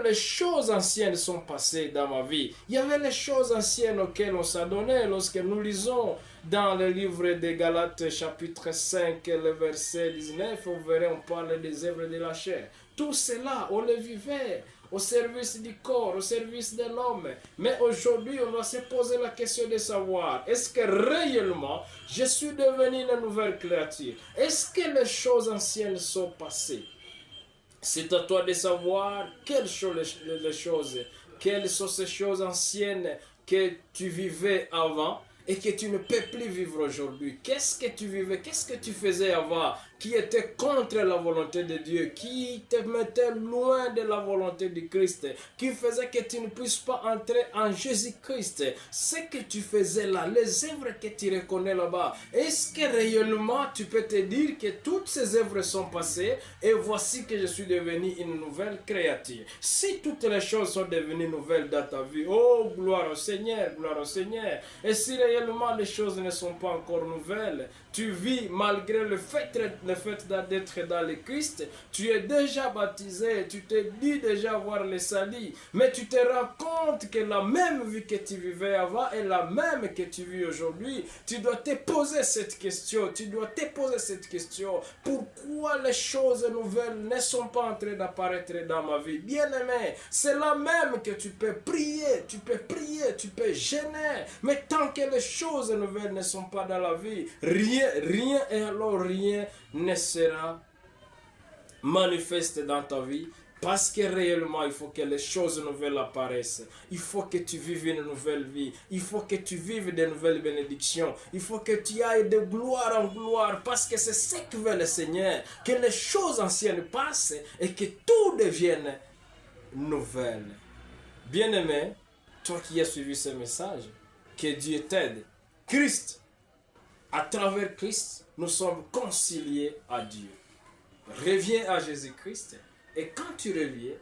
les choses anciennes sont passées dans ma vie. Il y avait les choses anciennes auxquelles on s'adonnait lorsque nous lisons dans le livre de Galates chapitre 5, le verset 19, vous verrez, on parle des œuvres de la chair. Tout cela, on le vivait au service du corps, au service de l'homme. Mais aujourd'hui, on doit se poser la question de savoir, est-ce que réellement, je suis devenu une nouvelle créature? Est-ce que les choses anciennes sont passées? C'est à toi de savoir quelles sont les choses, quelles sont ces choses anciennes que tu vivais avant et que tu ne peux plus vivre aujourd'hui. Qu'est-ce que tu vivais, qu'est-ce que tu faisais avant qui était contre la volonté de Dieu, qui te mettait loin de la volonté de Christ, qui faisait que tu ne puisses pas entrer en Jésus-Christ. Ce que tu faisais là, les œuvres que tu reconnais là-bas, est-ce que réellement tu peux te dire que toutes ces œuvres sont passées et voici que je suis devenu une nouvelle créature? Si toutes les choses sont devenues nouvelles dans ta vie, oh gloire au Seigneur, gloire au Seigneur. Et si réellement les choses ne sont pas encore nouvelles, tu vis malgré le fait d'être dans le Christ, tu es déjà baptisé, tu te dis déjà avoir le salut, mais tu te rends compte que la même vie que tu vivais avant est la même que tu vis aujourd'hui. Tu dois te poser cette question, pourquoi les choses nouvelles ne sont pas en train d'apparaître dans ma vie? Bien-aimé, c'est là même que tu peux prier, tu peux gêner, mais tant que les choses nouvelles ne sont pas dans la vie, rien et alors rien ne sera manifeste dans ta vie, parce que réellement il faut que les choses nouvelles apparaissent. Il faut que tu vives une nouvelle vie, il faut que tu vives de nouvelles bénédictions, il faut que tu ailles de gloire en gloire, parce que c'est ce que veut le Seigneur, que les choses anciennes passent et que tout devienne nouvelle. Bien-aimé, toi qui as suivi ce message, que Dieu t'aide. Christ, à travers Christ, nous sommes conciliés à Dieu. Reviens à Jésus-Christ et quand tu reviens,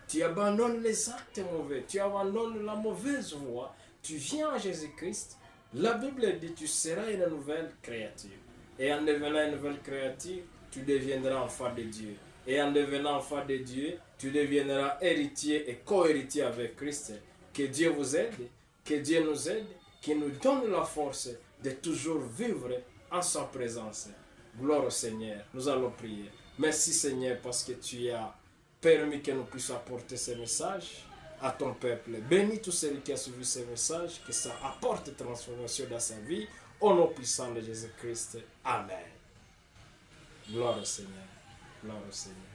tu abandonnes les actes mauvais, tu abandonnes la mauvaise voie, tu viens à Jésus-Christ. La Bible dit tu seras une nouvelle créature. Et en devenant une nouvelle créature, tu deviendras enfant de Dieu. Et en devenant enfant de Dieu, tu deviendras héritier et co-héritier avec Christ. Que Dieu vous aide, que Dieu nous aide, qu'il nous donne la force de toujours vivre en sa présence. Gloire au Seigneur. Nous allons prier. Merci Seigneur parce que tu as permis que nous puissions apporter ce message à ton peuple. Bénis tout celui qui a suivi ce message, que ça apporte transformation dans sa vie. Au nom puissant de Jésus-Christ. Amen. Gloire au Seigneur. Gloire au Seigneur.